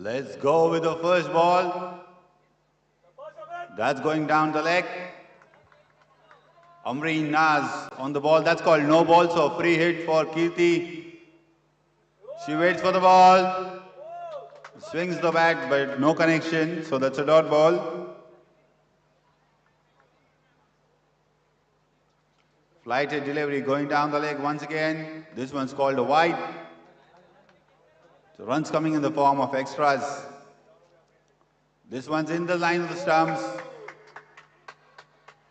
Let's go with the first ball. That's going down the leg. Amreen Naz on the ball. That's called no ball, so free hit for Kirti. She waits for the ball. Swings the bat, but no connection, so that's a dot ball. Flighted delivery going down the leg once again. This one's called a wide. So runs coming in the form of extras. This one's in the line of the stumps.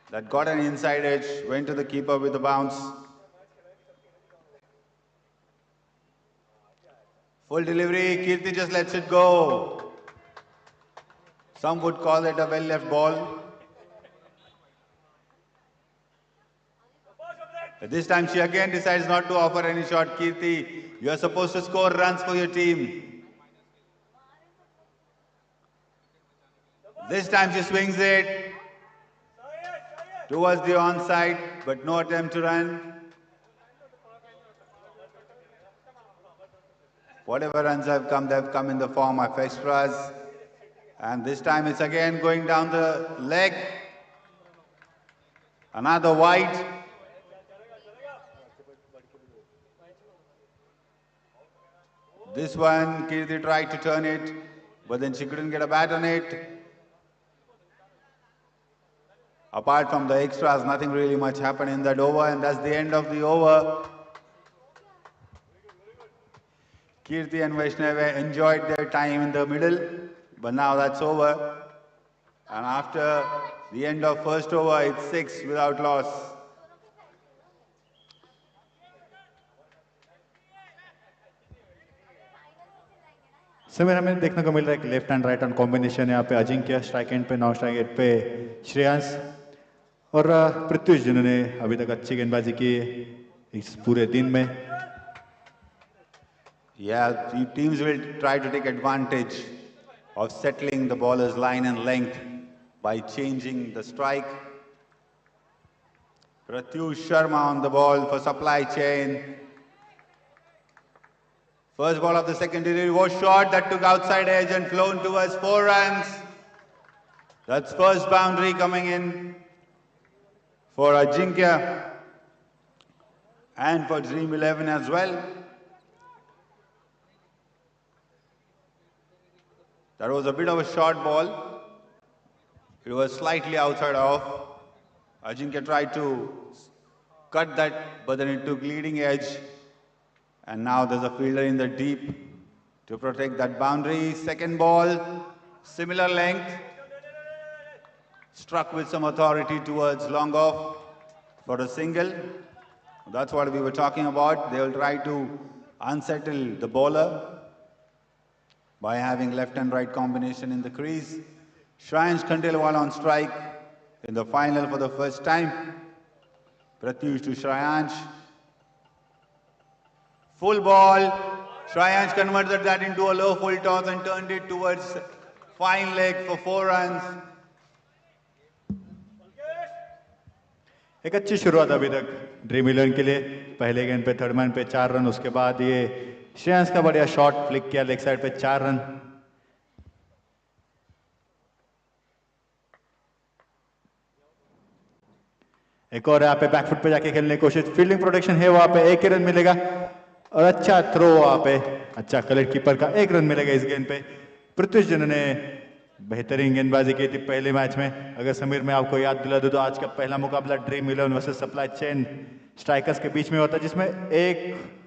That got an inside edge, went to the keeper with the bounce. Full delivery, Kirti just lets it go. Some would call it a well left ball. But this time she again decides not to offer any shot. Kirti, you are supposed to score runs for your team. This time she swings it towards the onside, but no attempt to run. Whatever runs have come, they've come in the form of extras. And this time it's again going down the leg. Another wide. This one, Kirti tried to turn it, but then she couldn't get a bat on it. Apart from the extras, nothing really much happened in that over, and that's the end of the over. Kirti and Vaishnavi enjoyed their time in the middle, but now that's over. And after the end of first over, it's 6 without loss. Sameer हमें देखने को मिल रहा है कि left and right hand combination यहाँ पे Ajinkya strike and पे, non strike and पे श्रेयांश और पृथ्वी जिन्होंने अभी तक अच्छी गेंदबाजी की इस पूरे दिन में. Yeah, the teams will try to take advantage of settling the bowler's line and length by changing the strike. Pratyush Sharma on the ball for supply chain. First ball of the second delivery was shot, that took outside edge and flown towards 4 runs. That's first boundary coming in for Ajinkya and for Dream 11 as well. That was a bit of a short ball. It was slightly outside off. Ajinkya tried to cut that, but then it took leading edge. And now there's a fielder in the deep to protect that boundary. Second ball, similar length. Struck with some authority towards long off for a single. That's what we were talking about. They will try to unsettle the bowler by having left and right combination in the crease. Shrayansh Khandelwal on strike in the final for the first time. Pratyush to Shrayansh. Full ball. Shrayansh converted that into a low full toss and turned it towards fine leg for 4 runs. एक अच्छी शुरुआत अभी तक dream 11 के लिए. पहले गेंद पे थर्ड मैन पे 4 रन, उसके बाद ये श्रेयांश का बढ़िया शॉट फ्लिक किया लेग साइड पे 4 रन. एक और यहाँ पे बैकफुट पे जाके खेलने की कोशिश. फील्डिंग प्रोटेक्शन है वहां पे, 1 ही रन मिलेगा और अच्छा थ्रो वहां पे. अच्छा कलेक्ट कीपर का 1 रन मिलेगा इस गेंद पे. पृथ्वी जिन्होंने बेहतरीन गेंदबाजी की थी पहले मैच में. अगर समीर मैं आपको याद दिला दूं तो आज का पहला मुकाबला dream 11 versus supply chain strikers के बीच में होता, जिसमें 1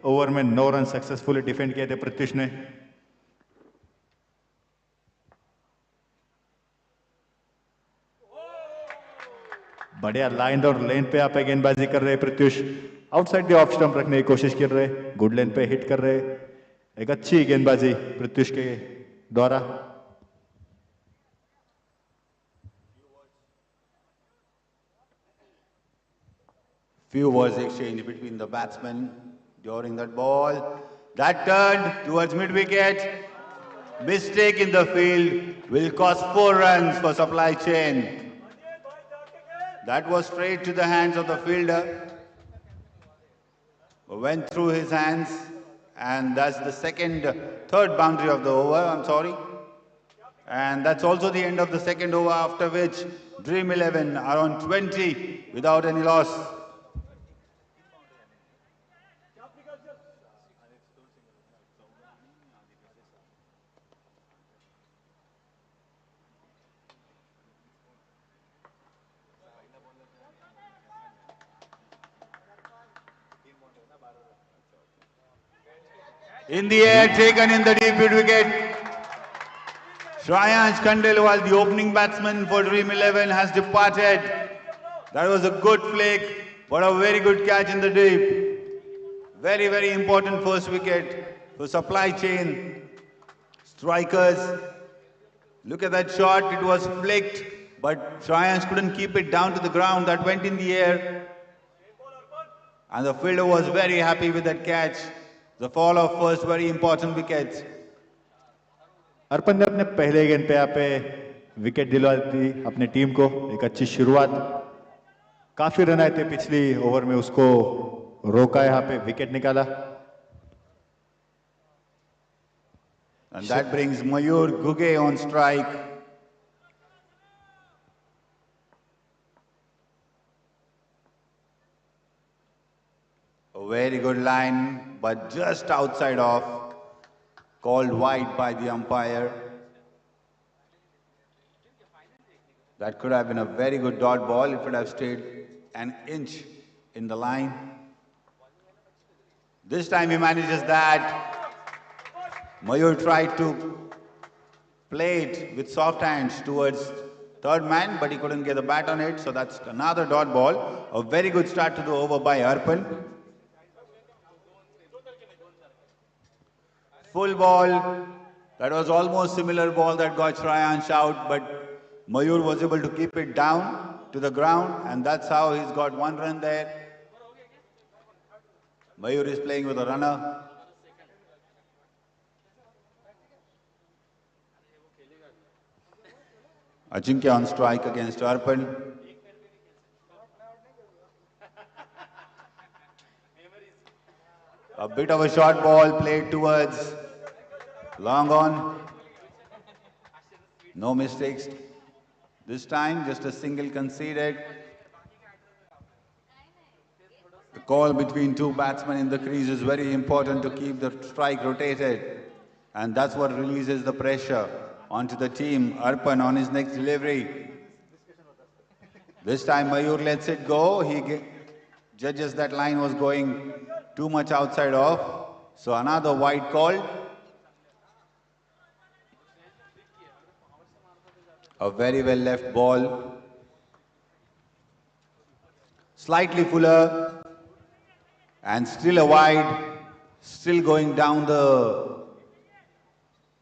ओवर में 9 रन सक्सेसफुली डिफेंड किए थे पृथ्वी ने. बढ़िया लाइन और लेन पे आप गेंदबाजी कर रहे हैं पृथ्वी. आउटसाइड द ऑफ स्टंप रखने की कोशिश कर रहे, गुड लेन पे हिट कर रहे. एक अच्छी गेंदबाजी पृथ्वी के द्वारा. Few words exchanged between the batsmen during that ball. That turned towards mid-wicket. Mistake in the field will cost 4 runs for supply chain. That was straight to the hands of the fielder. Went through his hands, and that's the third boundary of the over, I'm sorry. And that's also the end of the second over, after which Dream 11 are on 20 without any loss. In the air, taken in the deep mid wicket. Shreyansh Khandelwal, the opening batsman for Dream 11, has departed. That was a good flick, but a very good catch in the deep. Very, very important first wicket for supply chain. Strikers. Look at that shot, it was flicked, but Shreyansh couldn't keep it down to the ground. That went in the air. And the fielder was very happy with that catch. The fall of first very important wickets. अर्पण ने अपने पहले गेंद पे यहाँ पे wicket दिलवा दी अपने team को, एक अच्छी शुरुआत। काफी रन आए थे पिछली ओवर में, उसको रोका, यहाँ पे विकेट निकाला। And that brings Mayur Guge on strike. A very good line, but just outside off. Called wide by the umpire. That could have been a very good dot ball if it had stayed an inch in the line. This time he manages that. Mayur tried to play it with soft hands towards third man, but he couldn't get the bat on it, so that's another dot ball. A very good start to the over by Arpan. Full ball. That was almost similar ball that got Shreyansh out, but Mayur was able to keep it down to the ground, and that's how he's got one run there. Mayur is playing with a runner. Ajinkya on strike against Arpan. A bit of a short ball played towards long on. No mistakes this time, just a single conceded. The call between two batsmen in the crease is very important to keep the strike rotated. And that's what releases the pressure onto the team. Arpan on his next delivery. This time Mayur lets it go. He judges that line was going too much outside off. So another wide call. A very well left ball. Slightly fuller. And still a wide. Still going down the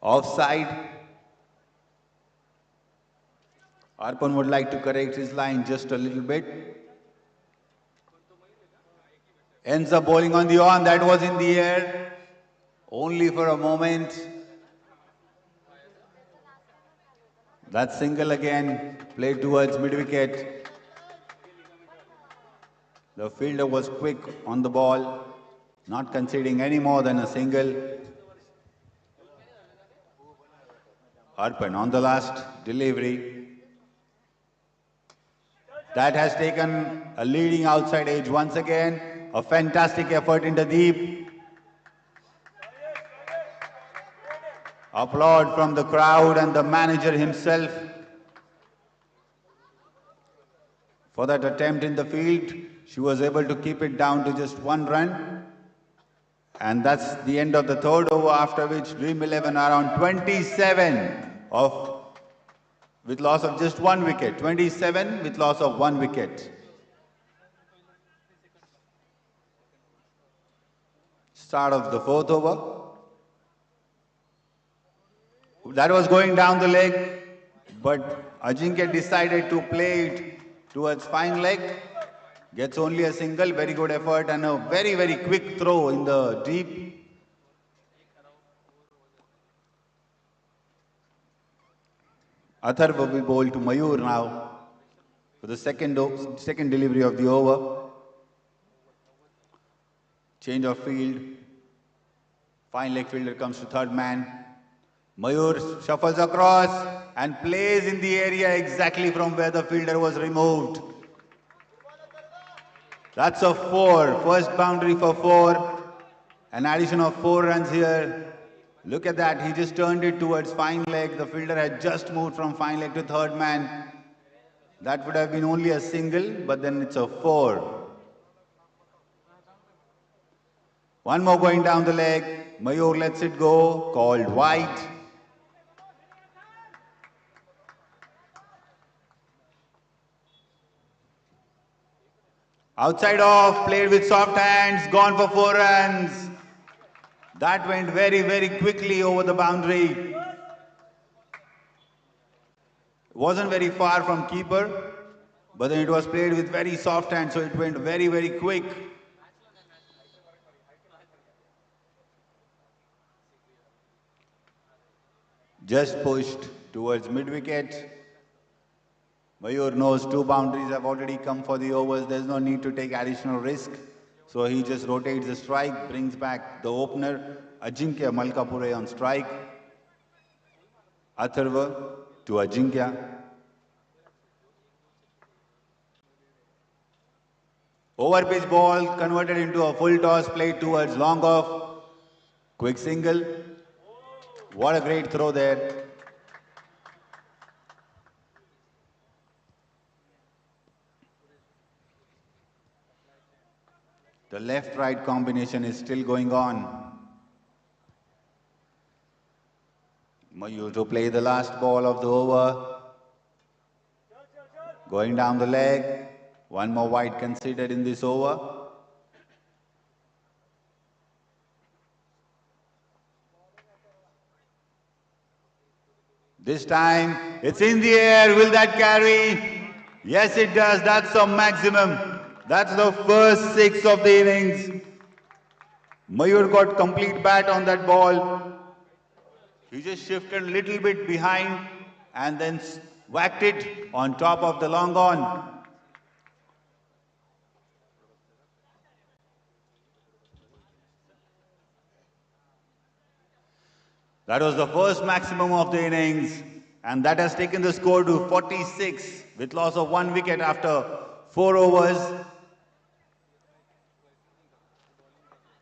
offside. Arpan would like to correct his line just a little bit. Ends up bowling on the on. That was in the air. Only for a moment. That single again played towards mid-wicket. The fielder was quick on the ball, not conceding any more than a single. Arpan on the last delivery. That has taken a leading outside edge once again. A fantastic effort in the deep. Applaud from the crowd and the manager himself for that attempt in the field. She was able to keep it down to just one run. And that's the end of the third over, after which Dream 11 are on 27 with loss of just one wicket. 27 with loss of one wicket. Start of the fourth over. That was going down the leg, but Ajinkya decided to play it towards fine leg. Gets only a single, very good effort and a very, very quick throw in the deep. Athar will be bowled to Mayur now for the second delivery of the over. Change of field. Fine leg fielder comes to third man. Mayur shuffles across and plays in the area exactly from where the fielder was removed. That's a 4. First boundary for 4. An addition of 4 runs here. Look at that. He just turned it towards fine leg. The fielder had just moved from fine leg to third man. That would have been only a single, but then it's a 4. One more going down the leg. Mayur lets it go. Called wide. Outside off, played with soft hands, gone for 4 runs. That went very, very quickly over the boundary. Wasn't very far from keeper, but then it was played with very soft hands, so it went very, very quick. Just pushed towards mid-wicket. Mayur knows 2 boundaries have already come for the overs. There's no need to take additional risk. So he just rotates the strike, brings back the opener, Ajinkya Malkapure on strike. Atharva to Ajinkya. Over pitch ball converted into a full toss, played towards long off. Quick single. What a great throw there. The left-right combination is still going on. Mayur to play the last ball of the over. Going down the leg. One more wide considered in this over. This time, it's in the air. Will that carry? Yes, it does. That's the maximum. That's the first 6 of the innings. Mayur got complete bat on that ball. He just shifted a little bit behind and then whacked it on top of the long on. That was the first maximum of the innings, and that has taken the score to 46 with loss of 1 wicket after 4 overs.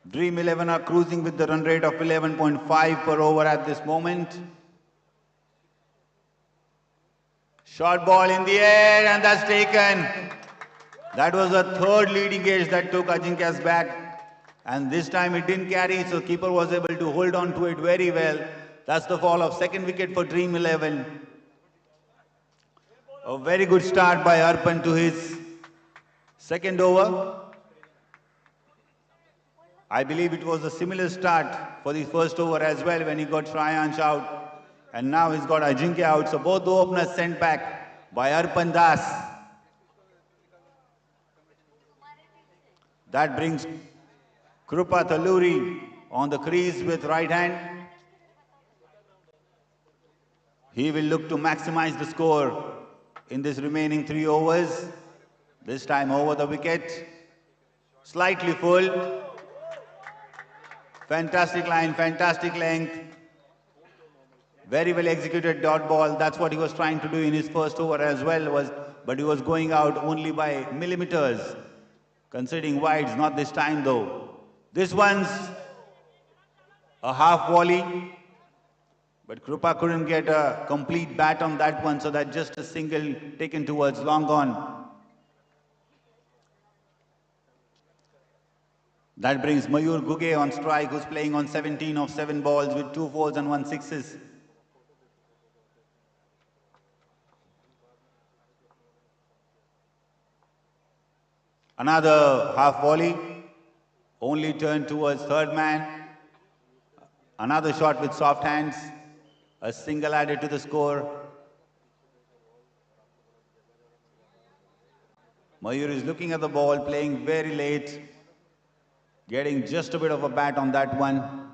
Dream 11 are cruising with the run rate of 11.5 per over at this moment. Short ball in the air, and that's taken. That was the 3rd leading edge that took Ajinkya's bat. And this time it didn't carry, so keeper was able to hold on to it very well. That's the fall of 2nd wicket for Dream 11. A very good start by Arpan to his 2nd over. I believe it was a similar start for the 1st over as well when he got Shreyansh out. And now he's got Ajinkya out. So both the openers sent back by Arpan Das. That brings Krupa Talluri on the crease with right hand. He will look to maximize the score in this remaining 3 overs. This time over the wicket. Slightly full. Fantastic line, fantastic length. Very well executed dot ball. That's what he was trying to do in his 1st over as well, but he was going out only by millimeters. Conceding wides, not this time though. This one's a half volley, but Krupa couldn't get a complete bat on that one, so that just a single taken towards long on. That brings Mayur Guge on strike, who's playing on 17 of 7 balls with 2 fours and 1 sixes. Another half volley, only turned towards third man. Another shot with soft hands, a single added to the score. Mayur is looking at the ball, playing very late. Getting just a bit of a bat on that one.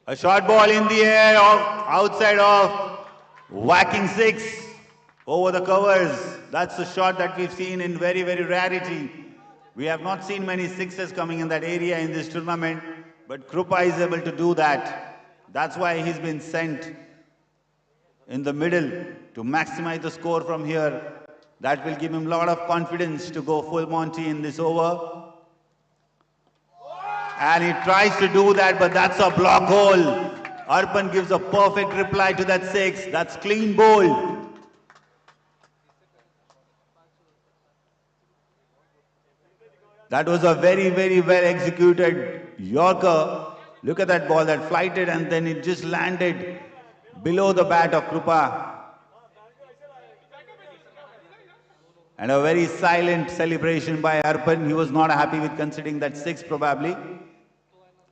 A short ball in the air, outside of, whacking 6 over the covers. That's a shot that we've seen in very, very rarity. We have not seen many 6s coming in that area in this tournament. But Krupa is able to do that. That's why he's been sent in the middle to maximize the score from here. That will give him a lot of confidence to go full Monty in this over. And he tries to do that, but that's a block hole. Arpan gives a perfect reply to that 6. That's clean bowled. That was a very, very well executed Yorker. Look at that ball that flighted and then it just landed below the bat of Krupa. And a very silent celebration by Arpan. He was not happy with conceding that 6 probably.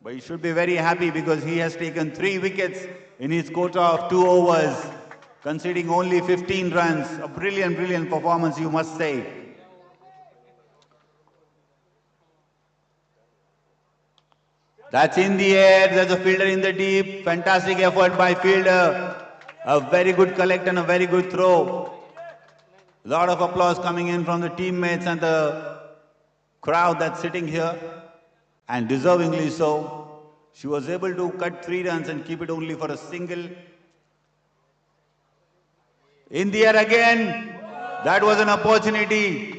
But he should be very happy because he has taken 3 wickets in his quota of 2 overs, conceding only 15 runs. A brilliant, brilliant performance, you must say. That's in the air. There's a fielder in the deep. Fantastic effort by fielder. A very good collect and a very good throw. A lot of applause coming in from the teammates and the crowd that's sitting here. And deservingly so. She was able to cut 3 runs and keep it only for a single. In the air again. That was an opportunity.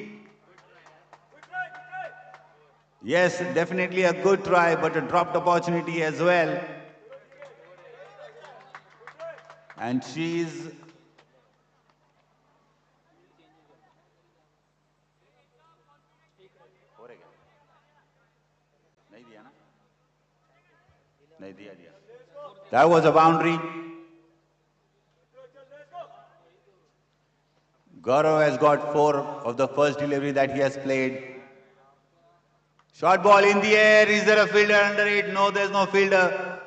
Yes, definitely a good try, but a dropped opportunity as well. And she's... That was a boundary. Gaurav has got 4 of the first delivery that he has played. Short ball in the air. Is there a fielder under it? No, there's no fielder.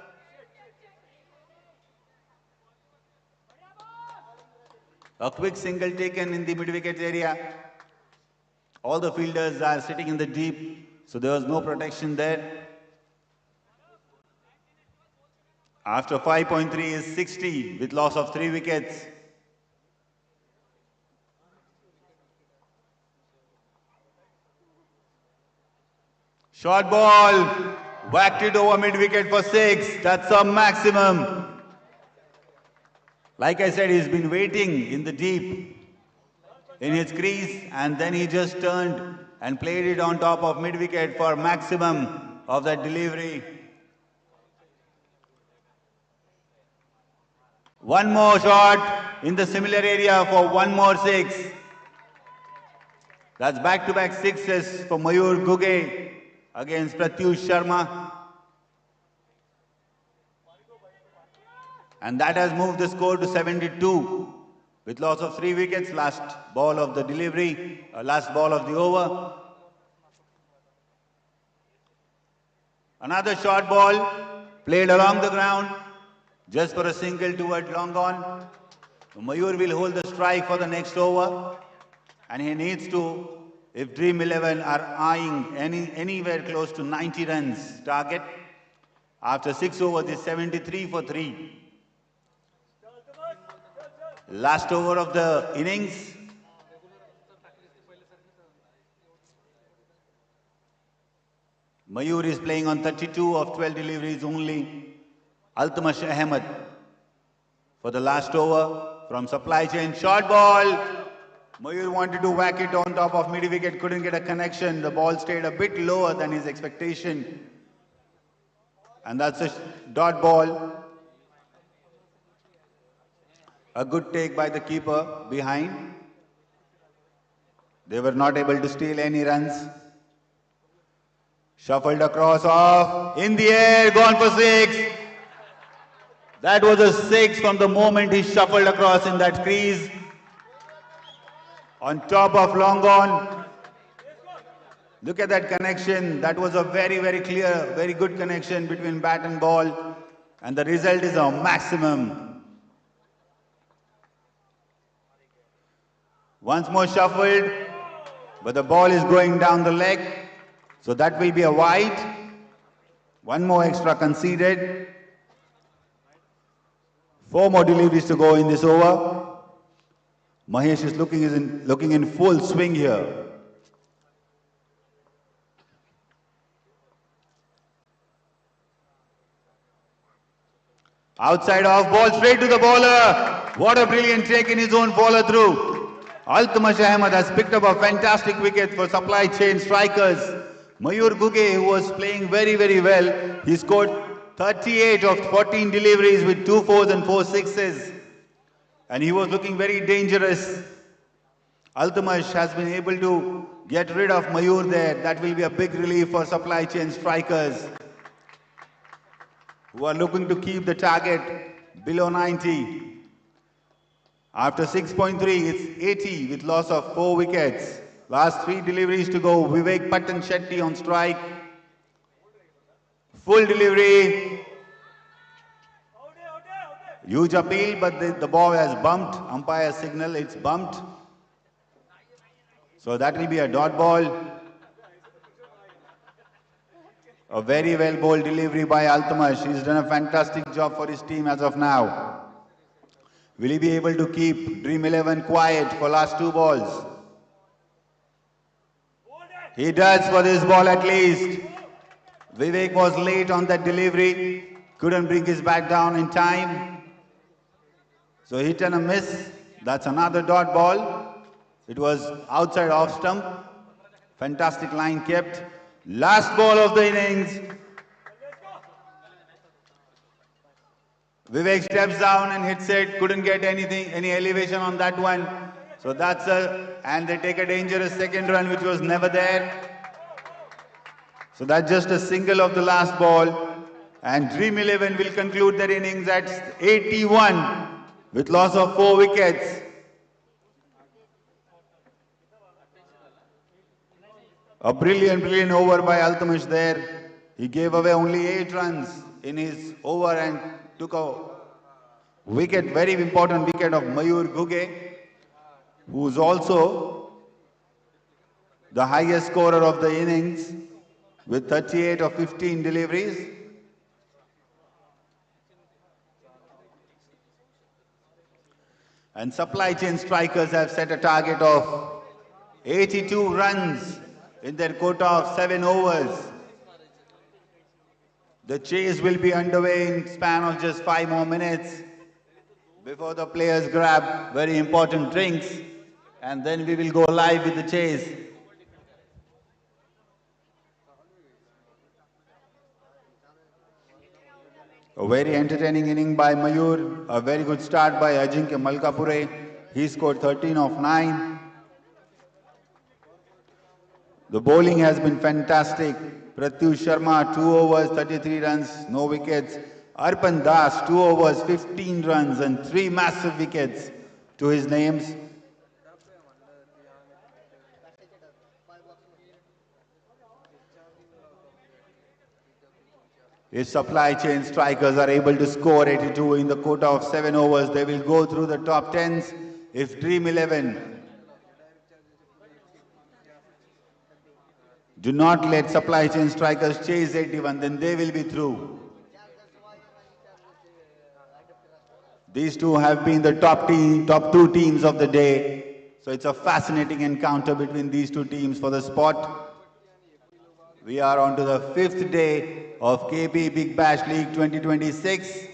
A quick single taken in the mid-wicket area. All the fielders are sitting in the deep, so there was no protection there. After 5.3 is 60 with loss of 3 wickets. Short ball, whacked it over mid-wicket for 6. That's a maximum. Like I said, he's been waiting in the deep in his crease and then he just turned and played it on top of mid-wicket for maximum of that delivery. One more shot in the similar area for 1 more 6. That's back-to-back 6s for Mayur Guge against Pratyush Sharma. And that has moved the score to 72 with loss of 3 wickets. Last ball of the delivery, last ball of the over. Another short ball played along the ground just for a single toward long on. Mayur will hold the strike for the next over and he needs to, if Dream 11 are eyeing anywhere close to 90 runs target, after 6 overs is 73 for 3. Last over of the innings. Mayur is playing on 32 of 12 deliveries only. Altamash Ahmed for the last over from supply chain. Short ball. Mayur wanted to whack it on top of mid-wicket, couldn't get a connection. The ball stayed a bit lower than his expectation. And that's a dot ball. A good take by the keeper behind. They were not able to steal any runs. Shuffled across off. In the air, gone for 6. That was a 6 from the moment he shuffled across in that crease. On top of long on. Look at that connection. That was a very, very clear, very good connection between bat and ball. And the result is a maximum. Once more shuffled, but the ball is going down the leg. So that will be a wide. 1 more extra conceded. 4 more deliveries to go in this over. Mahesh is looking in full swing here. Outside off ball straight to the bowler. What a brilliant take in his own follow through. Altamash Ahmed has picked up a fantastic wicket for Supply Chain Strikers. Mayur Guge, who was playing very well, he scored 38 of 14 deliveries with 2 fours and 4 sixes. And he was looking very dangerous. Altamash has been able to get rid of Mayur there. That will be a big relief for Supply Chain Strikers, who are looking to keep the target below 90. After 6.3, it's 80 with loss of 4 wickets. Last 3 deliveries to go. Vivek Patan Shetty on strike. Full delivery. Huge appeal, but the ball has bumped. Umpire signal, it's bumped. So that will be a dot ball. A very well bowled delivery by Altamash. He's done a fantastic job for his team as of now. Will he be able to keep Dream 11 quiet for last 2 balls? He does for this ball at least. Vivek was late on that delivery. Couldn't bring his bat down in time. So hit and a miss. That's another dot ball. It was outside off stump. Fantastic line kept. Last ball of the innings. Vivek steps down and hits it. Couldn't get any elevation on that one. So that's and they take a dangerous second run which was never there. So that's just a single of the last ball. And Dream 11 will conclude their innings at 81 with loss of 4 wickets. A brilliant over by Altamash there. He gave away only 8 runs in his over and took a wicket, very important wicket of Mayur Guge, who is also the highest scorer of the innings with 38 of 15 deliveries. And Supply Chain Strikers have set a target of 82 runs in their quota of 7 overs. The chase will be underway in span of just 5 more minutes before the players grab very important drinks, and then we will go live with the chase. A very entertaining inning by Mayur, a very good start by Ajinkya Malkapure. He scored 13 of 9. The bowling has been fantastic. Pratyush Sharma, 2 overs, 33 runs, no wickets. Arpan Das, 2 overs, 15 runs and 3 massive wickets to his names. If Supply Chain Strikers are able to score 82 in the quota of 7 overs, they will go through the top 10s. If Dream 11 do not let Supply Chain Strikers chase 81, then they will be through. These two have been the top 2 teams of the day. So it's a fascinating encounter between these 2 teams for the spot. We are on to the 5th day of KB Big Bash League 2026.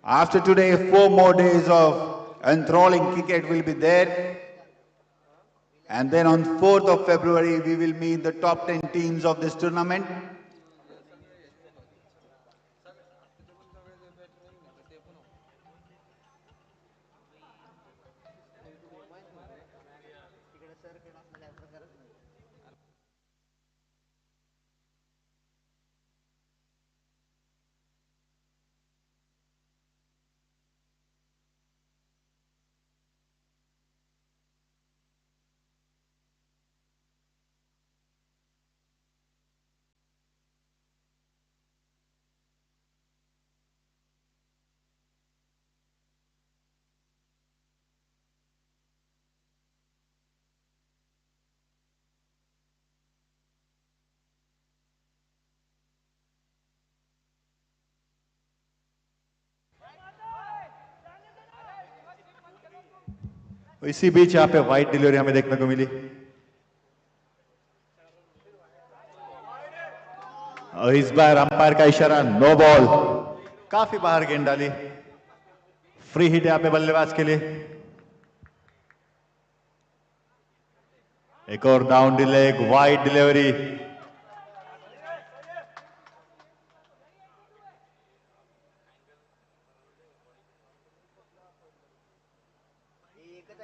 After today, 4 more days of enthralling cricket will be there. And then on 4th of February, we will meet the top 10 teams of this tournament. इसी बीच यहाँ पे wide delivery हमें देखने को मिली और इस बार umpire का इशारा नो बॉल, काफी बाहर गेंद डाली, फ्री हिट यहाँ पे बल्लेबाज के लिए। एक और डाउन डिले, एक वाइड डिलीवरी।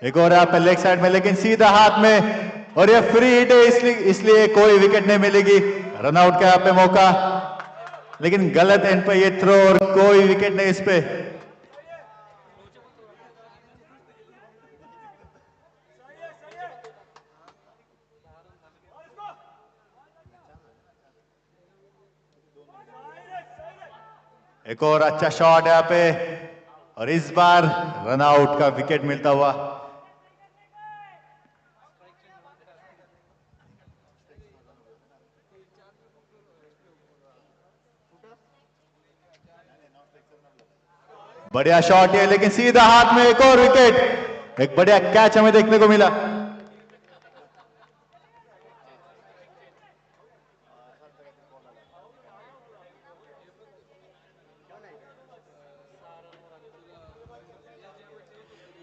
एक और यहाँ पे लेग साइड में, लेकिन सीधा हाथ में, और ये फ्री हिट है, इसलिए कोई विकेट नहीं मिलेगी। रनआउट का यहाँ पे मौका, लेकिन गलत एंड पे ये थ्रो और कोई विकेट नहीं इस पे। एक और अच्छा शॉट यहाँ पे, और इस बार रनआउट का विकेट मिलता हुआ। बढ़िया शॉट है, लेकिन सीधा हाथ में, एक और विकेट। एक बढ़िया कैच हमें देखने को मिला।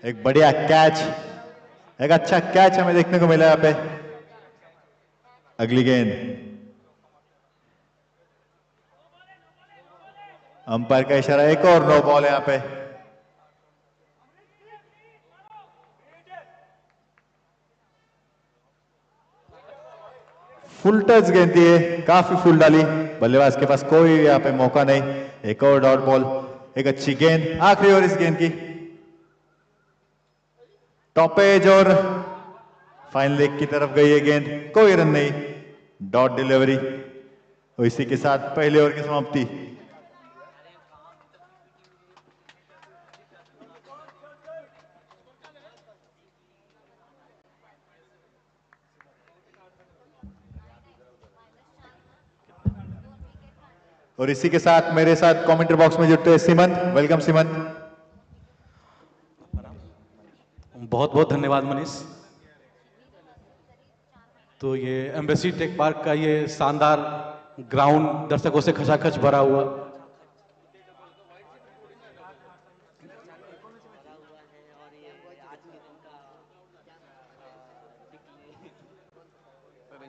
एक बढ़िया कैच, एक अच्छा कैच हमें देखने को मिला यहाँ पे। अगली गेंद, अंपायर का इशारा, एक और नो बॉल है यहाँ पे। फुल टच गेंद थी, काफी फुल डाली, बल्लेबाज के पास कोई यहाँ पे मौका नहीं। एक और डॉट बॉल, एक अच्छी गेंद, आखिरी ओवर इस गेंद की। टॉप एज और फाइन लेग की तरफ गई है गेंद, कोई रन नहीं, डॉट डिलीवरी। और इसी के साथ पहले ओवर की समाप्ति। और इसी के साथ मेरे साथ कमेंट्री बॉक्स में जुड़ते हैं सीमंत। वेलकम सीमंत। बहुत बहुत धन्यवाद मनीष। तो ये एम्बेसी टेक पार्क का ये शानदार ग्राउंड दर्शकों से खचाखच भरा हुआ,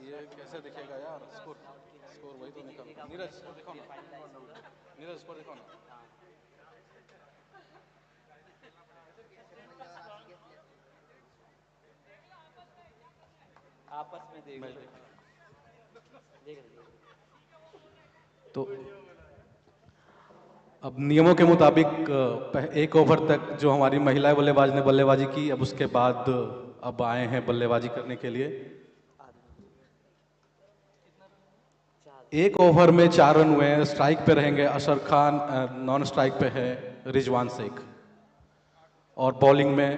ये कैसे दिखेगा यार? स्कोर वही तो निकल। नीरज स्कोर दिखाओ ना, नीरज स्कोर दिखाओ ना। आपस में देख तो अब नियमों के मुताबिक एक ओवर तक जो हमारी महिला बल्लेबाज ने बल्लेबाजी की, अब उसके बाद अब आए हैं बल्लेबाजी करने के लिए। एक ओवर में 4 रन हुए हैं। स्ट्राइक पे रहेंगे असर खान, नॉन स्ट्राइक पे है रिजवान शेख, और बॉलिंग में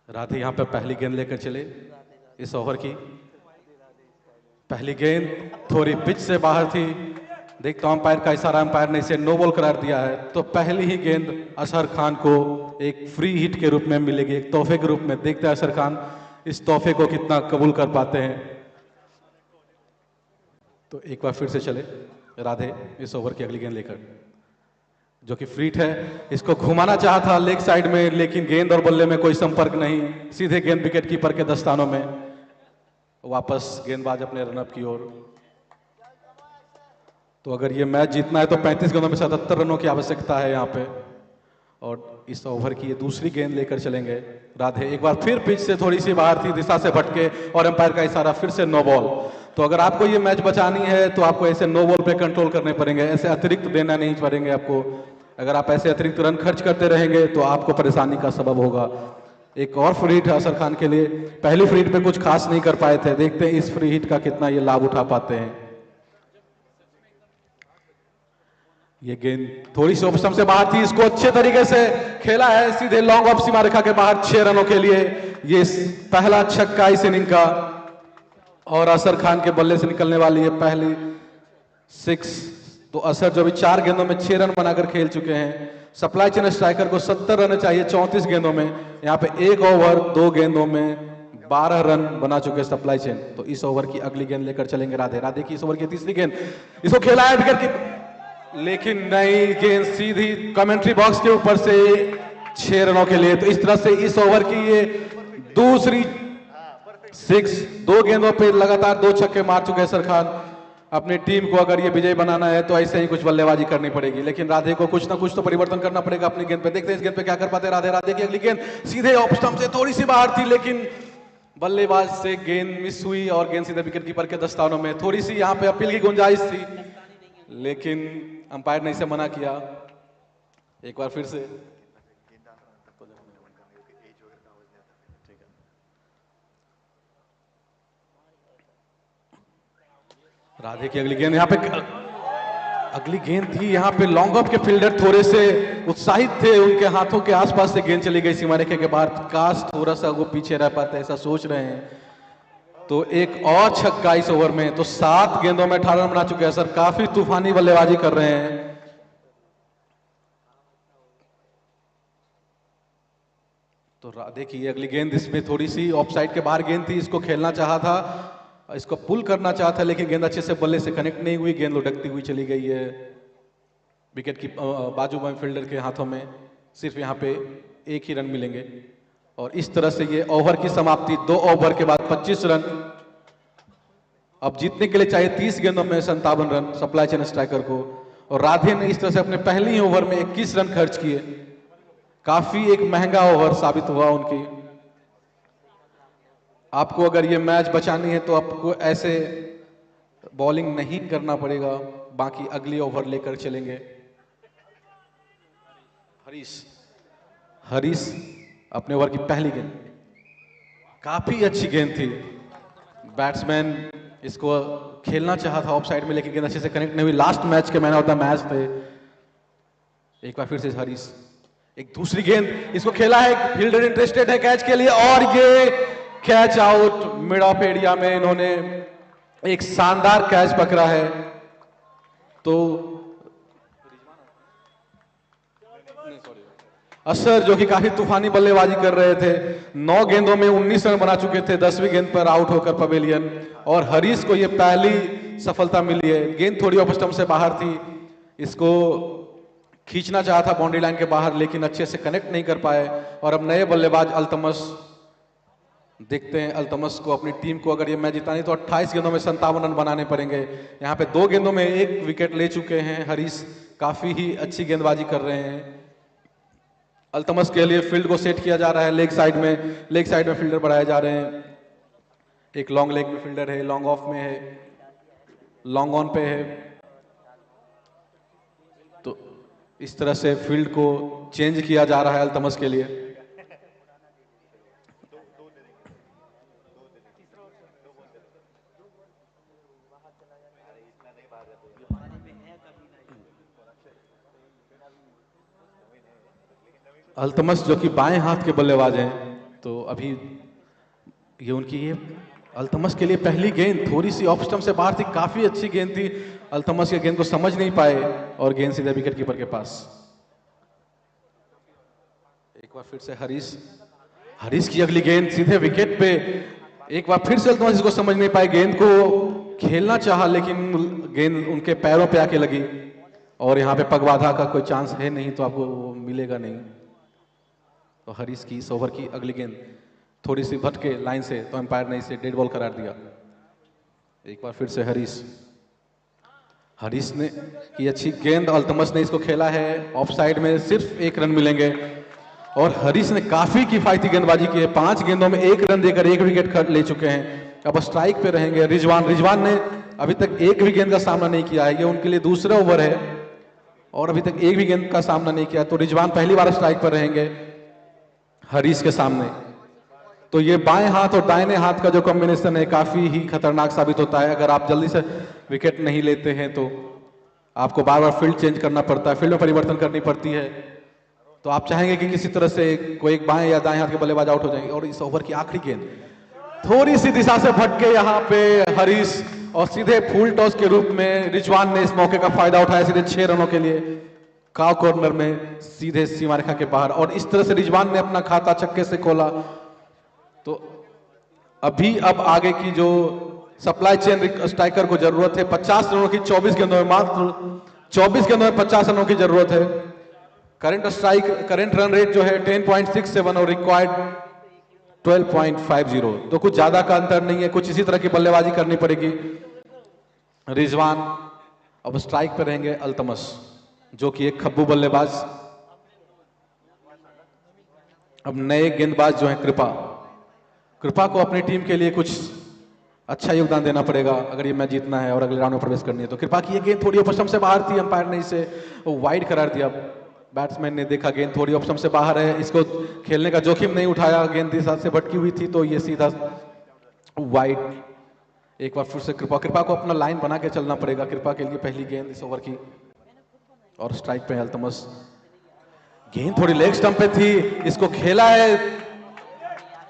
राधे यहाँ पे पहली गेंद लेकर चले। इस ओवर की पहली गेंद थोड़ी पिच से बाहर थी, देखता हूं अंपायर का इशारा, अंपायर ने इसे नो बॉल करार दिया है। तो पहली ही गेंद असर खान को एक फ्री हिट के रूप में मिलेगी, एक तोहफे के रूप में। देखते हैं असर खान इस तोहफे को कितना कबूल कर पाते हैं। तो एक बार फिर से चले राधे इस ओवर की अगली गेंद लेकर, जो कि फ्रीट है। इसको घुमाना चाहा था लेग साइड में, लेकिन गेंद और बल्ले में कोई संपर्क नहीं, सीधे गेंद विकेट कीपर के दस्तानों में। वापस गेंदबाज अपने रनअप की ओर। तो अगर ये मैच जीतना है तो 35 गेंदों में 77 रनों की आवश्यकता है यहाँ पे। और इस ओवर की ये दूसरी गेंद लेकर चलेंगे राधे। एक बार फिर पिच से थोड़ी सी बाहर थी, दिशा से भटके, और अंपायर का इशारा, फिर से नो बॉल। तो अगर आपको ये मैच बचानी है तो आपको ऐसे नो बॉल पे कंट्रोल करने पड़ेंगे, ऐसे अतिरिक्त देना नहीं पड़ेंगे आपको। अगर आप ऐसे अतिरिक्त रन खर्च करते रहेंगे तो आपको परेशानी का सबब होगा। एक और फ्री हिट है असर खान के लिए। पहली फ्री हिट पे कुछ खास नहीं कर पाए थे, देखते हैं इस फ्री हिट का कितना ये लाभ उठा पाते हैं। ये गेंद थोड़ी सी ऑप्शन से बाहर थी, इसको अच्छे तरीके से खेला है, सीधे लॉन्ग ऑफ सीमा रेखा के बाहर 6 रनों के लिए। ये पहला छक्का इस इनिंग का, और असर खान के बल्ले से निकलने वाली है पहली 6। तो असर जो भी 4 गेंदों में 6 रन बनाकर खेल चुके हैं, सप्लाई चेन स्ट्राइकर को 70 रन चाहिए 34 गेंदों में। यहाँ पे 1 ओवर 2 गेंदों में 12 रन बना चुके सप्लाई चेन। तो इस ओवर की अगली गेंद लेकर चलेंगे राधे। राधे की इस ओवर की तीसरी गेंद, इसको खेला है विकेट की, लेकिन नई गेंद सीधी कमेंट्री बॉक्स के ऊपर से 6 रनों के लिए। तो इस तरह से इस ओवर की ये दूसरी 6, 2 गेंदों पे लगातार 2 छक्के मार चुके हैं अशर खान। अपनी टीम को अगर ये विजय बनाना है तो ऐसे ही कुछ बल्लेबाजी करनी पड़ेगी, लेकिन राधे को कुछ ना कुछ तो परिवर्तन करना पड़ेगा अपनी गेंद पे। देखते हैं इस गेंद पे क्या कर पाते हैं राधे। राधे की अगली गेंद सीधे ऑफ स्टंप से थोड़ी सी बाहर थी, लेकिन बल्लेबाज से गेंद मिस हुई और गेंद सीधे विकेट कीपर के दस्तानों में। थोड़ी सी यहाँ पे अपील की गुंजाइश थी, लेकिन अंपायर ने इसे मना किया। एक बार फिर से राधे की अगली गेंद, यहाँ पे अगली गेंद थी यहाँ पे लॉन्ग ऑफ के फील्डर थोड़े से उत्साहित थे, उनके हाथों के आसपास से गेंद चली गई सीमा रेखा के बाहर। काश थोड़ा सा वो पीछे रह पाते, ऐसा सोच रहे हैं। तो एक और छक्का इस ओवर में, तो 7 गेंदों में 18 रन बना चुके हैं सर। काफी तूफानी बल्लेबाजी कर रहे हैं। तो राधे की अगली गेंद, इसमें थोड़ी सी ऑफ साइड के बाहर गेंद थी, इसको खेलना चाहा था, इसको पुल करना चाहता, लेकिन गेंद अच्छे से बल्ले से कनेक्ट नहीं हुई, गेंद लुढ़कती हुई चली गई है विकेट की बाजू में फील्डर के हाथों में। सिर्फ यहाँ पे 1 ही रन मिलेंगे और इस तरह से ये ओवर की समाप्ति। 2 ओवर के बाद 25 रन। अब जीतने के लिए चाहिए 30 गेंदों में 57 रन सप्लाई चेन स्ट्राइकर को, और राधे ने इस तरह से अपने पहले ही ओवर में 21 रन खर्च किए। काफी एक महंगा ओवर साबित हुआ उनकी। आपको अगर ये मैच बचानी है तो आपको ऐसे बॉलिंग नहीं करना पड़ेगा, बाकी अगली ओवर लेकर चलेंगे। हरीश अपने ओवर की पहली गेंद, काफी अच्छी गेंद थी। बैट्समैन इसको खेलना चाहा था ऑफ साइड में, लेकिन गेंद अच्छे से कनेक्ट नहीं हुई। लास्ट मैच के मैन ऑफ द मैच थे। एक बार फिर से हरीश, एक दूसरी गेंद, इसको खेला है, फील्डर इंटरेस्टेड है कैच के लिए, और ये catch out. Mid of area में इन्होंने एक शानदार कैच पकड़ा है। तो अशर जो कि काफी तूफानी बल्लेबाजी कर रहे थे, 9 गेंदों में 19 रन बना चुके थे 10वीं गेंद पर आउट होकर पवेलियन, और हरीश को यह पहली सफलता मिली है। गेंद थोड़ी ऑफ स्टंप से बाहर थी, इसको खींचना चाहा था बाउंड्री लाइन के बाहर, लेकिन अच्छे से कनेक्ट नहीं कर पाए। और अब नए बल्लेबाज अल्तमश, देखते हैं अल्तमश को, अपनी टीम को अगर ये मैच जितानी तो 28 गेंदों में 57 रन बनाने पड़ेंगे। यहाँ पे 2 गेंदों में 1 विकेट ले चुके हैं हरीश, काफी ही अच्छी गेंदबाजी कर रहे हैं। अल्तमश के लिए फील्ड को सेट किया जा रहा है लेग साइड में फील्डर बढ़ाए जा रहे हैं। एक लॉन्ग लेग में फील्डर है, लॉन्ग ऑफ में है, लॉन्ग ऑन पे है। तो इस तरह से फील्ड को चेंज किया जा रहा है अल्तमश के लिए। अल्तमश जो कि बाएं हाथ के बल्लेबाज हैं, तो अभी ये उनकी ये अल्तमश के लिए पहली गेंद थोड़ी सी ऑफ स्टंप से बाहर थी, काफी अच्छी गेंद थी। अल्तमश के गेंद को समझ नहीं पाए और गेंद सीधे विकेट कीपर के पास। एक बार फिर से हरीश की अगली गेंद सीधे विकेट पे। एक बार फिर से अल्तमश इसको समझ नहीं पाए, गेंद को खेलना चाहा, लेकिन गेंद उनके पैरों पे आके लगी, और यहाँ पे पगबाधा का कोई चांस है नहीं, तो आपको वो मिलेगा नहीं। तो हरीश की इस ओवर की अगली गेंद थोड़ी सी भटके लाइन से, तो अंपायर ने इसे डेड बॉल करार दिया। एक बार फिर से हरीश ने की अच्छी गेंद, अल्तमश ने इसको खेला है ऑफ साइड में, सिर्फ 1 रन मिलेंगे। और हरीश ने काफी किफायती गेंदबाजी की है, 5 गेंदों में 1 रन देकर 1 विकेट ले चुके हैं। अब स्ट्राइक पे रहेंगे रिजवान ने अभी तक 1 भी गेंद का सामना नहीं किया है, ये उनके लिए दूसरा ओवर है और अभी तक 1 भी गेंद का सामना नहीं किया। तो रिजवान पहली बार स्ट्राइक पर रहेंगे हरीश के सामने। तो ये बाएं हाथ और दाहिने हाथ का जो कॉम्बिनेशन है काफी ही खतरनाक साबित होता है। अगर आप जल्दी से विकेट नहीं लेते हैं तो आपको बार बार फील्ड चेंज करना पड़ता है, फील्ड में परिवर्तन करनी पड़ती है। तो आप चाहेंगे कि किसी तरह से कोई एक बाएं या दाएं हाथ के बल्लेबाज आउट हो जाएंगे। और इस ओवर की आखिरी गेंद थोड़ी सी दिशा से भटके यहाँ पे हरीश, और सीधे फुल टॉस के रूप में रिजवान ने इस मौके का फायदा उठाया, सीधे 6 रनों के लिए। काव कॉर्नर में सीधे सीमा रेखा के बाहर, और इस तरह से रिजवान ने अपना खाता छक्के से खोला। तो अब आगे की जो सप्लाई चेन स्ट्राइकर को जरूरत है 50 रनों की, 24 गेंदों में मात्र 24 गेंदों में 50 रनों की जरूरत है। करंट रन रेट जो है 10.67 और रिक्वायर्ड 12.50, तो कुछ ज्यादा का अंतर नहीं है, कुछ इसी तरह की बल्लेबाजी करनी पड़ेगी। रिजवान अब स्ट्राइक पर रहेंगे, अल्तमस जो कि एक खब्बू बल्लेबाज। अब नए गेंदबाज जो हैं कृपा को अपनी टीम के लिए कुछ अच्छा योगदान देना पड़ेगा अगर ये मैच जीतना है और अगले राउंड में प्रवेश करनी है। तो कृपा की ये गेंद थोड़ी ऑफ स्टंप से बाहर थी, अंपायर ने इसे वाइड करार दिया। बैट्समैन ने देखा गेंद थोड़ी ऑफ स्टंप से बाहर है, इसको खेलने का जोखिम नहीं उठाया, गेंद दिशा से भटकी हुई थी तो ये सीधा वाइड। एक बार फिर से कृपा को अपना लाइन बना के चलना पड़ेगा। कृपा के लिए पहली गेंद इस ओवर की, और स्ट्राइक पे अल्तमस। गेंद थोड़ी लेग स्टंप पे थी, इसको खेला है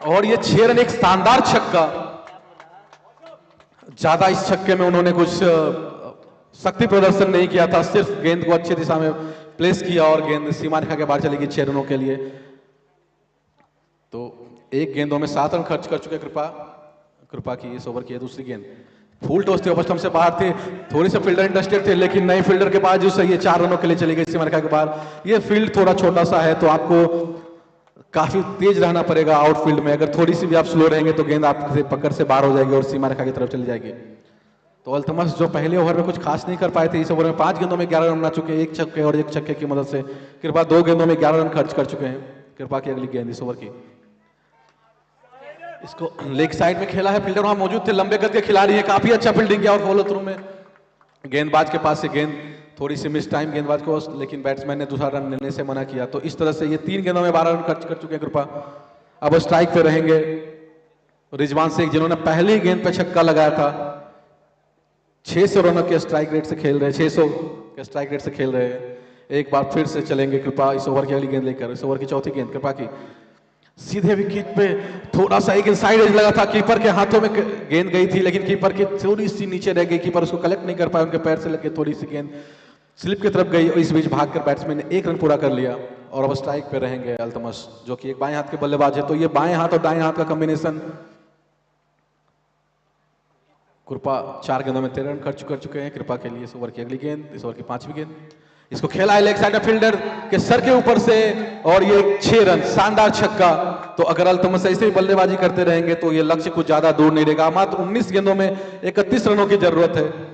और ये 6 रन, एक शानदार छक्का। ज्यादा इस छक्के में उन्होंने कुछ शक्ति प्रदर्शन नहीं किया था, सिर्फ गेंद को अच्छी दिशा में प्लेस किया और गेंद सीमा रेखा के बाहर चली गई 6 रनों के लिए। तो एक गेंदों में 7 रन खर्च कर चुके कृपा की इस ओवर की दूसरी गेंद। फुल टॉस थी, ओवर स्टंप से बाहर थे, थोड़ी से फील्डर इंटरेस्टेड थे, लेकिन नए फील्डर के बाद जो सही है 4 रनों के लिए चली गई सीमा रेखा के बाहर। ये फील्ड थोड़ा छोटा सा है तो आपको काफी तेज रहना पड़ेगा आउटफील्ड में। अगर थोड़ी सी भी आप स्लो रहेंगे तो गेंद आपसे पकड़ से बाहर हो जाएगी और सीमा रेखा की तरफ चली जाएगी। तो अल्तमस जो पहले ओवर में कुछ खास नहीं कर पाए थे, इस ओवर में 5 गेंदों में 11 रन बना चुके हैं, एक छक्के और एक छक्के की मदद से। कृपा 2 गेंदों में 11 रन खर्च कर चुके हैं। कृपा की अगली गेंद इस ओवर की, इसको लेग साइड में खेला है, फील्डर वहां मौजूद थे, लंबे कद के खिलाड़ी है, काफी अच्छा फील्डिंग किया और फॉलो थ्रू में गेंदबाज के पास से गेंद थोड़ी सी मिस टाइम गेंदबाज को, लेकिन बैट्समैन ने दूसरा रन लेने से मना किया। तो इस तरह से ये 3 गेंदों में 12 रन खर्च कर चुके हैं कृपा। अब स्ट्राइक पे रहेंगे रिजवान शेख, जिन्होंने पहली गेंद पे छक्का लगाया था। 600 रनों के स्ट्राइक रेट से खेल रहे, 600 के स्ट्राइक रेट से खेल रहे हैं। एक बार फिर से चलेंगे कृपा इस ओवर की अगली गेंद लेकर। इस ओवर की चौथी गेंद कृपा की, सीधे विकेट पे थोड़ा सा एक इनसाइड एज लगा था, कीपर के हाथों में गेंद गई थी, लेकिन कीपर की थोड़ी सी नीचे रह गई, कीपर उसको कलेक्ट नहीं कर पाया, उनके पैर से लग के थोड़ी सी गेंद स्लिप की तरफ गई और इस बीच भागकर बैट्समैन ने 1 रन पूरा कर लिया। और अब स्ट्राइक पे रहेंगे अल्तमस, जो कि एक बाएं हाथ के बल्लेबाज है। तो ये बाएं हाथ और दाएं हाथ का कॉम्बिनेशन। कृपा 4 गेंदों में 13 रन खर्च कर चुके हैं कृपा के लिए। इस ओवर की अगली गेंद, इस ओवर की 5वीं गेंद, इसको खेला है लेग साइड में फील्डर के सर के ऊपर से और ये 6 रन, शानदार छक्का। तो अगर अल्तमस ऐसे ही बल्लेबाजी करते रहेंगे तो ये लक्ष्य कुछ ज्यादा दूर नहीं रहेगा। मात्र 19 गेंदों में 31 रनों की जरूरत है।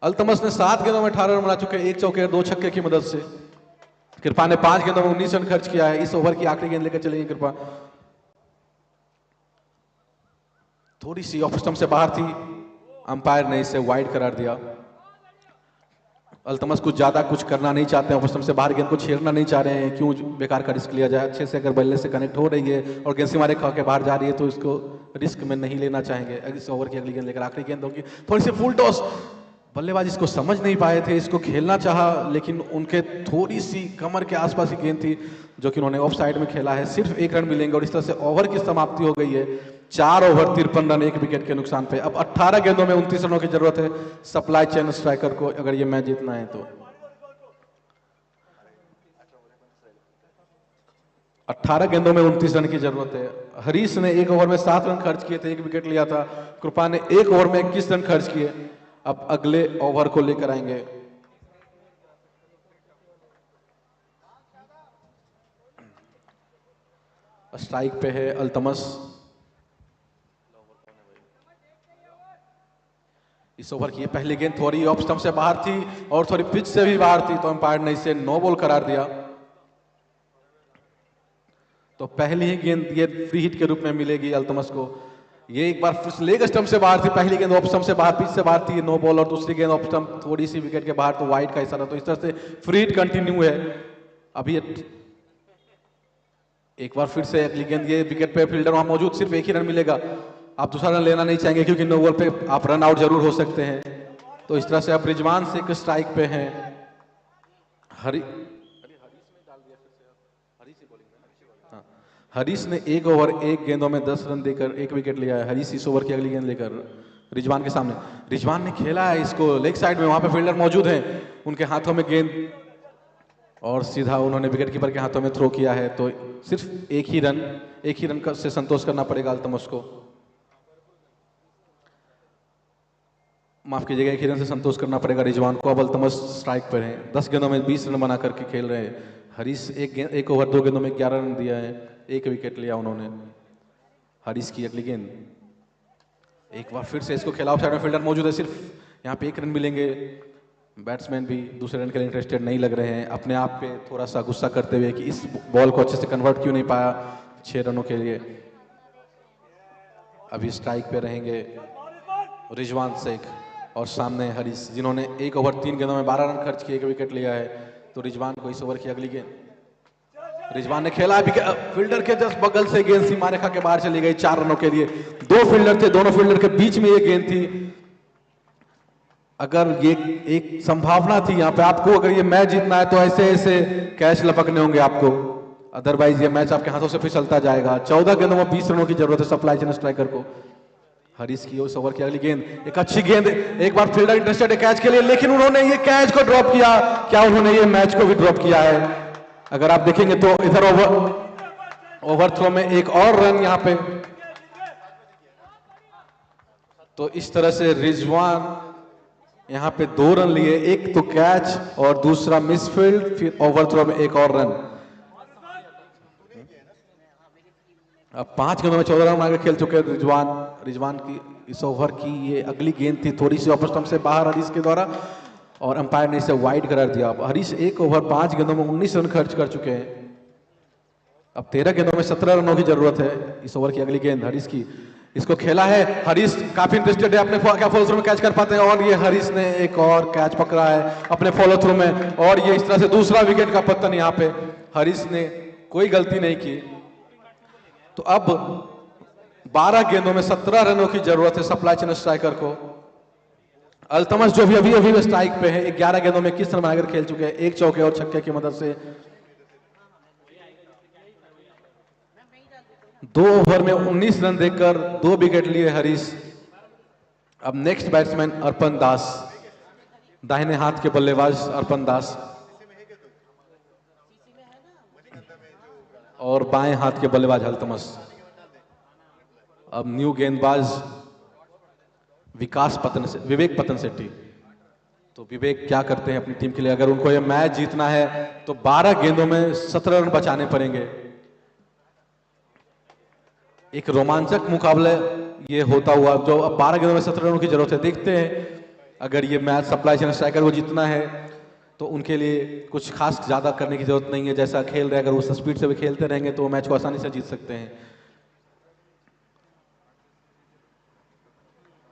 अल्तमस ने 7 गेंदों में 18 रन बना चुके हैं, 1 चौके और 2 छक्के की मदद से। कृपा ने 5 गेंदों में 19 रन खर्च किया है। इस ओवर की आखिरी गेंद लेकर चलेंगे कृपा, थोड़ी सी ऑफ स्टंप से बाहर थी, अंपायर ने इसे वाइड करार दिया। अल्तमस कुछ ज्यादा कुछ करना नहीं चाहते हैं, ऑफ स्टंप से बाहर गेंद को छेड़ना नहीं चाह रहे हैं, क्यों बेकार का रिस्क लिया जाए। अच्छे से अगर बल्ले से कनेक्ट हो रही है और गेंद सीमा रेखा के बाहर जा रही है तो इसको रिस्क में नहीं लेना चाहेंगे। इस ओवर की अगली गेंद लेकर आखिरी गेंद होगी, थोड़ी सी फुल टॉस, बल्लेबाज इसको समझ नहीं पाए थे, इसको खेलना चाहा लेकिन उनके थोड़ी सी कमर के आसपास ही गेंद थी जो कि उन्होंने ऑफ साइड में खेला है। सिर्फ 1 रन मिलेंगे और इस तरह से ओवर की समाप्ति हो गई है। 4 ओवर 53 रन 1 विकेट के नुकसान पे। अब 18 गेंदों में 29 रनों की जरूरत है सप्लाई चेन स्ट्राइकर को अगर ये मैच जीतना है तो। 18 गेंदों में 29 रन की जरूरत है। हरीश ने 1 ओवर में 7 रन खर्च किए थे, 1 विकेट लिया था। कृपा ने 1 ओवर में 21 रन खर्च किए। अब अगले ओवर को लेकर आएंगे स्ट्राइक पे है अल्तमस। इस ओवर की पहली गेंद थोड़ी ऑफ स्टंप से बाहर थी और थोड़ी पिच से भी बाहर थी, तो अंपायर ने इसे नो बॉल करार दिया। तो पहली ही गेंद ये फ्री हिट के रूप में मिलेगी अल्तमस को। ये एक बार लेग स्टंप से बाहर थी, पहली गेंद ऑफ स्टंप से बाहर, पिच से बाहर थी, नो बॉल, और दूसरी गेंद ऑफ स्टंप थोड़ी सी विकेट के बाहर, तो वाइड का इशारा। तो इस तरह से फ्री हिट कंटिन्यू है। अभी एक बार फिर से अगली गेंद, ये विकेट पे फील्डर वहां मौजूद, सिर्फ 1 ही रन मिलेगा। आप दूसरा रन लेना नहीं चाहेंगे क्योंकि नो बॉल पे आप रन आउट जरूर हो सकते हैं। तो इस तरह से आप रिजवान से एक स्ट्राइक पे हैं। हरीश ने 1 ओवर 1 गेंदों में 10 रन देकर 1 विकेट लिया है। हरीश इस ओवर की अगली गेंद लेकर रिजवान के सामने, रिजवान ने खेला है इसको लेग साइड में, वहां पे फील्डर मौजूद हैं, उनके हाथों में गेंद और सीधा उन्होंने विकेट कीपर के हाथों में थ्रो किया है, तो सिर्फ एक ही रन से संतोष करना पड़ेगा अल्तमश को। माफ कीजिएगा, एक ही रन से संतोष करना पड़ेगा रिजवान को। अब अल्तमश स्ट्राइक पर है, 10 गेंदों में 20 रन बना करके खेल रहे हैं। हरीश एक ओवर 2 गेंदों में 11 रन दिया है, 1 विकेट लिया उन्होंने। हरीश की अगली गेंद, एक बार फिर से इसको खेला, ऑफ साइड में फील्डर मौजूद है, सिर्फ यहाँ पे 1 रन मिलेंगे। बैट्समैन भी दूसरे रन के लिए इंटरेस्टेड नहीं लग रहे हैं, अपने आप पे थोड़ा सा गुस्सा करते हुए कि इस बॉल को अच्छे से कन्वर्ट क्यों नहीं पाया 6 रनों के लिए। अभी स्ट्राइक पे रहेंगे रिजवान शेख और सामने हरीश, जिन्होंने 1 ओवर 3 गेंदों में 12 रन खर्च किए, 1 विकेट लिया है। तो रिजवान को इस ओवर की अगली गेंद, रिजवान ने खेला, फील्डर के जस्ट बगल से गेंद सीमा रेखा के बाहर चली गई 4 रनों के लिए। 2 फील्डर थे, दोनों फील्डर के बीच में ये गेंद थी। अगर ये एक संभावना थी यहाँ पे आपको, अगर ये मैच जीतना है तो ऐसे ऐसे कैच लपकने होंगे आपको, अदरवाइज ये मैच आपके हाथों से फिसलता जाएगा। 14 गेंदों में 20 रनों की जरूरत है सप्लाई चेन स्ट्राइकर को। हरीश की उस ओवर की अगली गेंद, एक अच्छी गेंद, एक बार फील्डर इंटरेस्टेड है कैच के लिए, लेकिन उन्होंने ये कैच को ड्रॉप किया। क्या उन्होंने ये मैच को भी ड्रॉप किया है? अगर आप देखेंगे तो इधर ओवर थ्रो में एक और रन यहाँ पे। तो इस तरह से रिजवान यहाँ पे 2 रन लिए, एक तो कैच और दूसरा मिसफील्ड, फिर ओवर थ्रो में एक और रन। अब 5 गेंदों में 14 रन आगे खेल चुके हैं रिजवान की इस ओवर की ये अगली गेंद थी, थोड़ी सी ऑफ स्टंप से बाहर हरीश के द्वारा, और अंपायर ने इसे वाइड करार दिया। अब हरीश 1 ओवर 5 गेंदों में 19 रन खर्च कर चुके हैं। अब 13 गेंदों में 17 रनों की जरूरत है। इस ओवर की अगली गेंद हरीश की, इसको खेला है, हरीश काफी इंटरेस्टेड है, अपने क्या फॉलो थ्रू में कैच कर पाते हैं, और ये हरीश ने एक और कैच पकड़ा है अपने फॉलो थ्रू में, और ये इस तरह से दूसरा विकेट का पतन। यहाँ पे हरीश ने कोई गलती नहीं की। तो अब 12 गेंदों में 17 रनों की जरूरत है सप्लाई चेन स्ट्राइकर को। अल्तमश जो भी अभी स्ट्राइक पे है, 11 गेंदों में 21 रन बनाकर खेल चुके हैं, 1 चौके और छक्के की मदद से। 2 ओवर में 19 रन देकर 2 विकेट लिए हरीश। अब नेक्स्ट बैट्समैन अर्पण दास, दाहिने हाथ के बल्लेबाज अर्पण दास, और बाएं हाथ के बल्लेबाज अल्तमश। अब न्यू गेंदबाज विवेक पतन सेट्टी। तो विवेक क्या करते हैं अपनी टीम के लिए? अगर उनको यह मैच जीतना है तो 12 गेंदों में 17 रन बचाने पड़ेंगे। एक रोमांचक मुकाबला ये होता हुआ, जो अब 12 गेंदों में 17 रनों की जरूरत है। देखते हैं अगर ये मैच सप्लाई चेन स्ट्राइकर को जीतना है तो उनके लिए कुछ खास ज्यादा करने की जरूरत नहीं है। जैसा खेल रहे, अगर उस स्पीड से भी खेलते रहेंगे तो मैच को आसानी से जीत सकते हैं।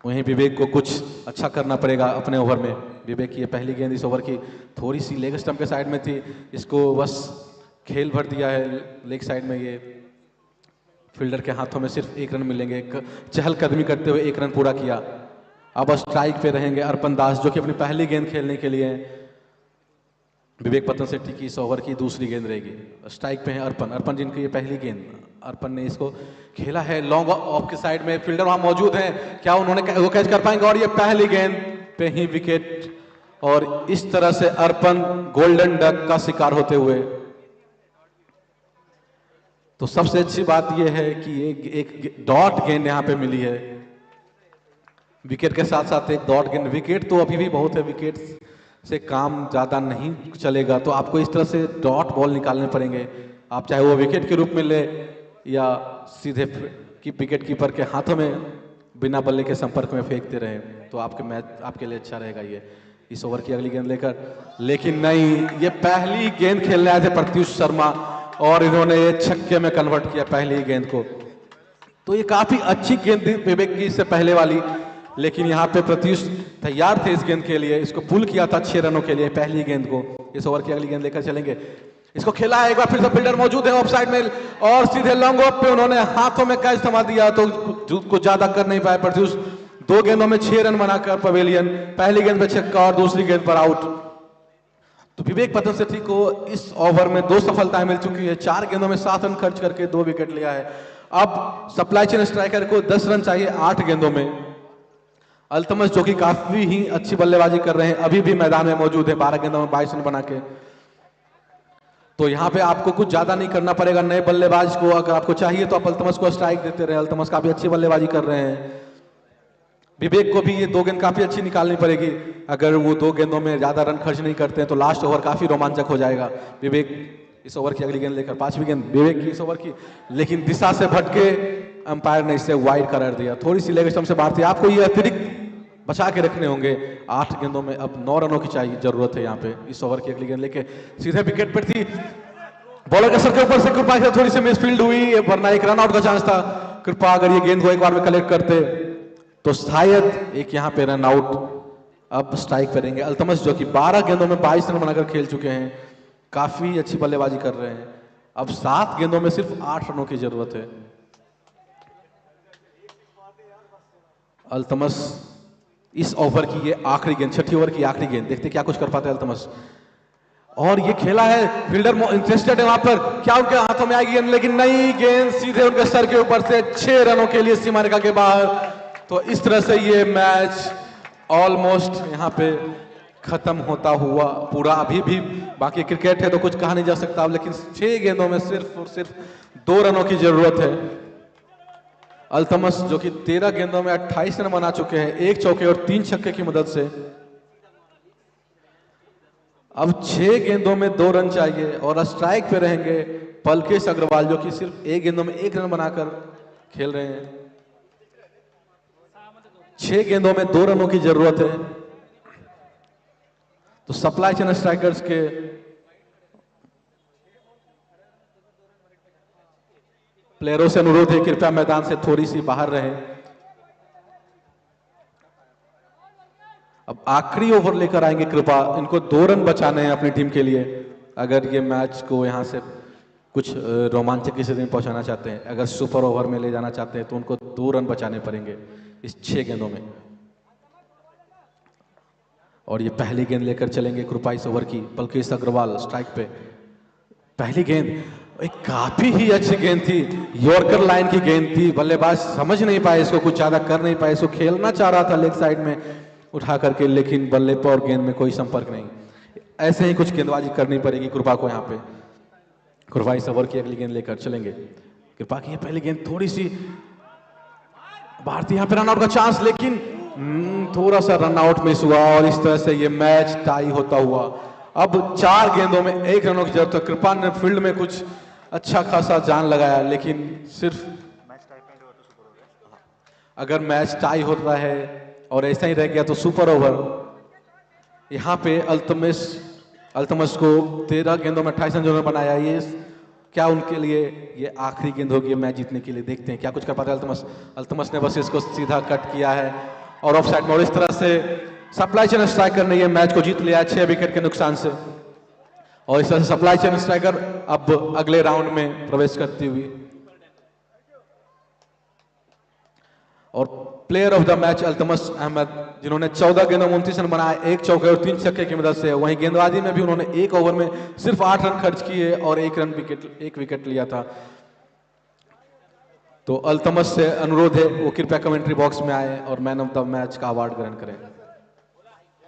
वहीं विवेक को कुछ अच्छा करना पड़ेगा अपने ओवर में। विवेक की ये पहली गेंद इस ओवर की थोड़ी सी लेग स्टंप के साइड में थी, इसको बस खेल भर दिया है लेग साइड में। ये फील्डर के हाथों में सिर्फ 1 रन मिलेंगे। चहलकदमी करते हुए 1 रन पूरा किया। अब स्ट्राइक पे रहेंगे अर्पण दास, जो कि अपनी पहली गेंद खेलने के लिए विवेक पतन सेट्टी की इस ओवर की दूसरी गेंद रहेगी। स्ट्राइक पे है अर्पण जिनकी ये पहली गेंद। अर्पण ने इसको खेला है लॉन्ग ऑफ के साइड में, फील्डर वहां मौजूद हैं, क्या उन्होंने वो कैच कर पाएंगे? और ये पहली गेंद पे ही विकेट, और इस तरह से अर्पण गोल्डन डक का शिकार होते हुए। तो सबसे अच्छी बात यह है कि एक डॉट गेंद यहाँ पे मिली है, विकेट के साथ साथ एक डॉट गेंद। विकेट तो अभी भी बहुत है, विकेट से काम ज्यादा नहीं चलेगा, तो आपको इस तरह से डॉट बॉल निकालने पड़ेंगे। आप चाहे वो विकेट के रूप में ले या सीधे विकेट कीपर के हाथों में बिना बल्ले के संपर्क में फेंकते रहे, तो आपके मैच आपके लिए अच्छा रहेगा। ये इस ओवर की अगली गेंद लेकर, लेकिन नहीं, ये पहली गेंद खेलने आए थे प्रत्युष शर्मा और इन्होंने ये छक्के में कन्वर्ट किया पहली गेंद को। तो ये काफी अच्छी गेंद थी विवेक की इससे पहले वाली, लेकिन यहाँ पे प्रत्युष तैयार थे इस गेंद के लिए, इसको पुल किया था 6 रनों के लिए पहली गेंद को। इस ओवर की अगली गेंद लेकर चलेंगे, इसको खेला है, एक बार फिर से फील्डर मौजूद है ऑफ साइड में, और सीधे लॉन्ग ऑफ पे उन्होंने हाथों में कैच थमा दिया, तो कुछ ज्यादा कर नहीं पाए प्रत्युष। 2 गेंदों में 6 रन बनाकर पवेलियन, पहली गेंद पे छक्का और दूसरी गेंद पर आउट। तो विवेक पतन सेट्टी को इस ओवर में 2 सफलताएं मिल चुकी है, 4 गेंदों में 7 रन खर्च करके 2 विकेट लिया है। अब सप्लाई चेन स्ट्राइकर को 10 रन चाहिए 8 गेंदों में। अल्तमश जो कि काफी ही अच्छी बल्लेबाजी कर रहे हैं, अभी भी मैदान में मौजूद है, 12 गेंदों में 22 रन बना के। तो यहाँ पे आपको कुछ ज्यादा नहीं करना पड़ेगा। नए बल्लेबाज को अगर आपको चाहिए तो आप अल्तमस को स्ट्राइक देते रहे। अल्तमस काफी अच्छी बल्लेबाजी कर रहे हैं। विवेक को भी ये 2 गेंद काफी अच्छी निकालनी पड़ेगी। अगर वो 2 गेंदों में ज्यादा रन खर्च नहीं करते हैं तो लास्ट ओवर काफी रोमांचक हो जाएगा। विवेक इस ओवर की अगली गेंद लेकर 5वीं गेंद विवेक की इस ओवर की, लेकिन दिशा से भटके अंपायर ने इसे वाइड करार दिया। थोड़ी सी लेग स्टंप से बाहर थी। आपको ये अतिरिक्त बचा के रखने होंगे। 8 गेंदों में अब 9 रनों की चाहिए जरूरत है यहाँ पे। इस ओवर की अगली गेंद लेके सीधे विकेट पर थी। बॉलर के सर के ऊपर से कृपा से थोड़ी सी मिसफील्ड हुई, वरना एक रन आउट का चांस था। कृपा अगर ये गेंद को एक बार में कलेक्ट करते तो शायद एक यहाँ पे रन आउट। अब स्ट्राइक करेंगे अल्तमस, जो कि 12 गेंदों में 22 रन बनाकर खेल चुके हैं। काफी अच्छी बल्लेबाजी कर रहे हैं। अब 7 गेंदों में सिर्फ 8 रनों की जरूरत है। अल्तमस इस ओवर की ये आखिरी गेंद, 6ठी ओवर की आखिरी गेंद, देखते क्या कुछ कर पाते हैं अल्तमस। और ये खेला है, फील्डर इंटरेस्टेड है वहां पर, क्या उनके हाथों में आएगी गेंद, लेकिन नहीं, गेंद सीधे उनके सर के ऊपर से 6 रनों के लिए सीमा रेखा के बाहर। तो इस तरह से ये मैच ऑलमोस्ट यहाँ पे खत्म होता हुआ पूरा। अभी भी बाकी क्रिकेट है तो कुछ कहा नहीं जा सकता, लेकिन 6 गेंदों में सिर्फ और सिर्फ 2 रनों की जरूरत है। अल्तमस जो कि 13 गेंदों में 28 रन बना चुके हैं, 1 चौके और 3 छक्के की मदद से। अब 6 गेंदों में 2 रन चाहिए और स्ट्राइक पे रहेंगे पलकेश अग्रवाल, जो कि सिर्फ 1 गेंदों में 1 रन बनाकर खेल रहे हैं। 6 गेंदों में 2 रनों की जरूरत है। तो सप्लाई चेन स्ट्राइकर्स के प्लेयरों से अनुरोध है कृपया मैदान से थोड़ी सी बाहर रहें। अब आखिरी ओवर लेकर आएंगे कृपा। इनको 2 रन बचाने हैं अपनी टीम के लिए। अगर ये मैच को यहां से कुछ रोमांचक की स्थिति में पहुंचाना चाहते हैं, अगर सुपर ओवर में ले जाना चाहते हैं, तो उनको 2 रन बचाने पड़ेंगे इस 6 गेंदों में। और ये पहली गेंद लेकर चलेंगे कृपा इस ओवर की। पलकेश अग्रवाल स्ट्राइक पे। पहली गेंद एक काफी ही अच्छी गेंद थी, यॉर्कर लाइन की गेंद थी। बल्लेबाज समझ नहीं पाए इसको, कुछ ज्यादा कर नहीं पाए इसको, खेलना चाह रहा था लेग साइड में उठा करके, लेकिन बल्ले पर और गेंद में कोई संपर्क नहीं। ऐसे ही कुछ गेंदबाजी करनी पड़ेगी कृपा को यहाँ पे। कृपा इस ओवर की अगली गेंद लेकर चलेंगे। कृपा की पहली गेंद थोड़ी सी भारतीय, यहाँ पे रन आउट का चांस, लेकिन थोड़ा सा रन आउट मिस हुआ और इस तरह से ये मैच टाई होता हुआ। अब 4 गेंदों में 1 रनों की जरूरत है। कृपा ने फील्ड में कुछ अच्छा खासा जान लगाया, लेकिन सिर्फ अगर मैच टाई होता है और ऐसा ही रह गया तो सुपर ओवर। यहाँ पे अल्तमस को 13 गेंदों में 28 रन बनाया। ये क्या उनके लिए ये आखिरी गेंद होगी मैच जीतने के लिए? देखते हैं क्या कुछ कर पाता है अल्तमस। अल्तमस ने बस इसको सीधा कट किया है और ऑफ साइड में, और इस तरह से सप्लाई चेन स्ट्राइकर ने ये मैच को जीत लिया 6 विकेट के नुकसान से। और इस तरह से सप्लाई चेन स्ट्राइकर अब अगले राउंड में प्रवेश करती हुई। और player of the match Altamas Ahmed, जिन्होंने 14 गेंदों में 29 रन बनाए, 1 चौके और 3 छक्के की मदद से। वहीं गेंदबाजी में भी उन्होंने 1 ओवर में सिर्फ 8 रन खर्च किए और 1 विकेट लिया था। तो अल्तमस से अनुरोध है वो कृपया कमेंट्री बॉक्स में आए और मैन ऑफ द मैच का अवार्ड ग्रहण करें।